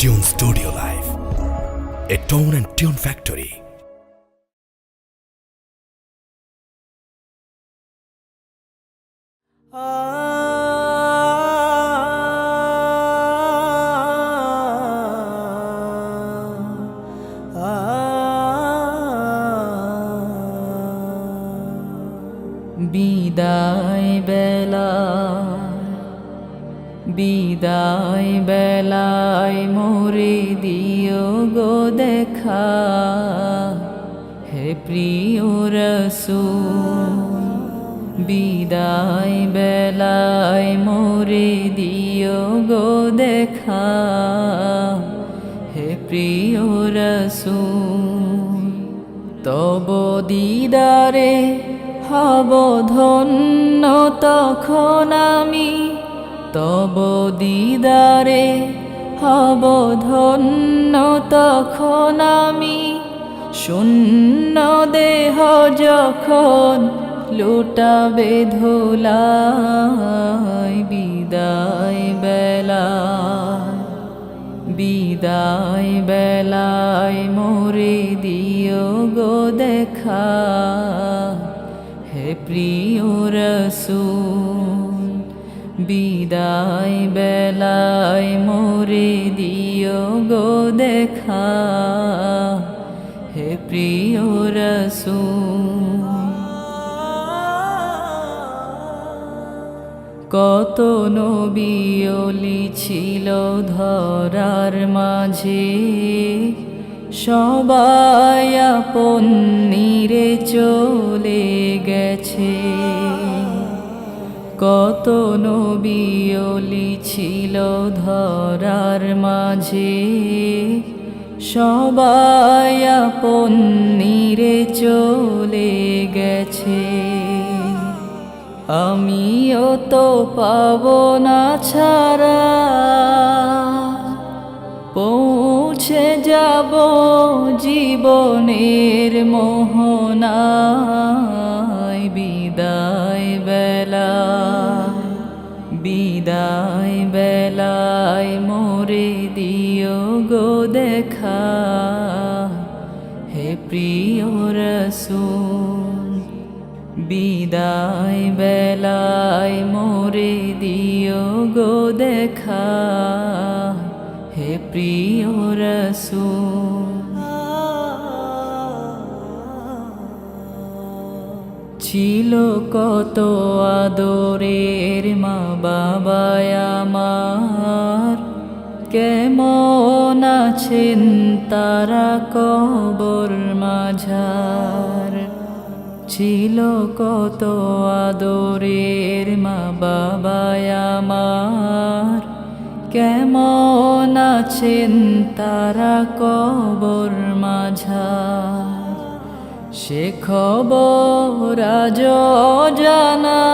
Tune Studio Live, a tone and tune factory. বিদায় বেলায় মোরে দিও গো দেখা, হে প্রিয় রাসূল। বিদায় বেলায় মোরে দিও গো দেখা, হে প্রিয় রাসূল। তব দিদারে হব ধন্য তখন আমি, তব দিদারে হব ধন্য তখন আমি। শূন্য দেহ যখন লুটাবে ধুলায়, বিদায় বেলায়, বিদায় বেলায় মোরে দিও গো দেখা, হে প্রিয় রাসূল। বিদায় বেলায় মোরে দিও গো দেখা, হে প্রিয় রাসূল। কত নবী ওলি ছিল ধরার মাঝে, সবাই আপন নিরে চলে গেছে। কত নবী ওলি ছিল ধরার মাঝে, সবাই আপন নিরে চলে গেছে। আমিও তো পাব না ছাড়া, পৌঁছে যাব জীবনের মোহনায়। বিদায় বেলায়, বিদায় বেলায় মোরে দিও গো দেখা, হে প্রিয় রাসূল। বিদায় বেলায় মোরে দিও গো দেখা, হে প্রিয় রাসূল। ছিল কত আদরের মা বাবায় আমার, কেমন আছেন তারা কবর মাঝার। ছিল কত আদরের মা বাবায় আমার, কেমন আছেন তারা কবর মাঝার। সে খবর আজ অজানা,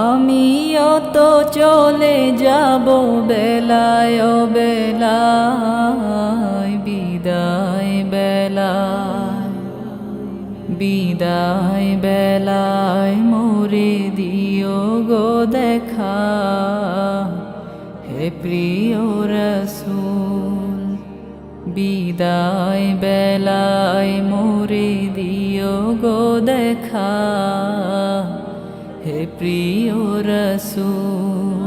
আমিও তো চলে যাব বেলায় বেলায়। বিদায় বেলায়, বিদায় বেলায় মোরে দিও গো দেখা, হে প্রিয় রাসূল। বিদায় বেলায় মোরে দিও গো দেখা, হে প্রিয় রাসূল।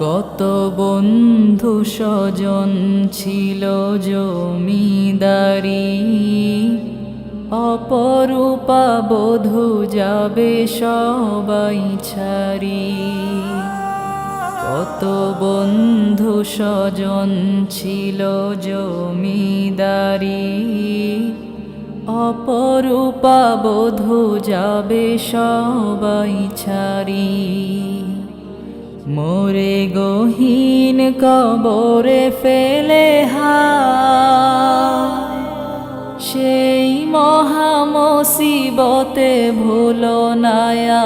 কত বন্ধু স্বজন ছিল জমিদারি, অপরূপা বধূ যাবে সবাই ছাড়ি। কত বন্ধু স্বজন ছিল জমিদারি, অপরূপা বধূ যাবে সবাই ছাড়ি। মোরে গহীন কবরে ফেলে হায়, সেই মহা মুসিবতে ভুলো না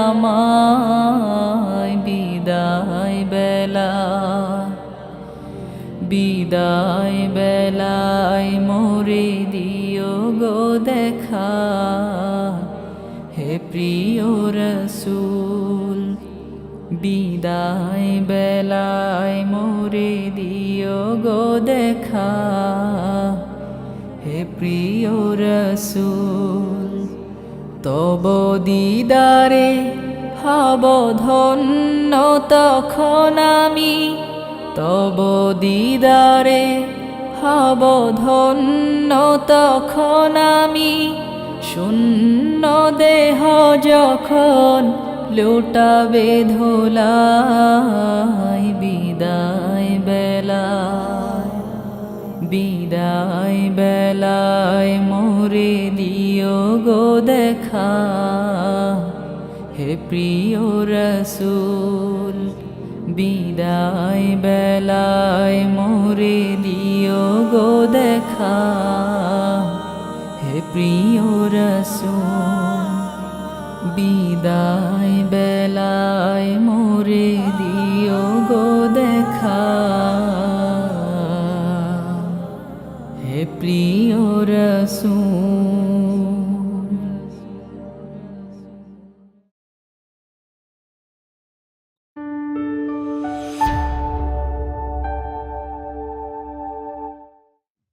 আমায়। বিদায় বেলায়, বিদায় বেলায় মোরে দিও গো দেখা, হে প্রিয় রাসূল। বিদায় বেলায় মোরে দিও গো দেখা, হে প্রিয় রসূল তব দিদারে হব ধন্য তখন আমি, তব দিদারে হব ধন্য তখন আমি, শূন্য দেহ যখন লুটাবে ধুলাই, বিদায় বেলায় বিদায় বেলায় মোরে দিও গো দেখা, হে প্রিয় রসূল বিদায় বেলায় মোরে দিও গো দেখা, হে প্রিয় রসূল বিদায় বেলায় মোরে দিও গো দেখা, হে প্রিয় রসূল।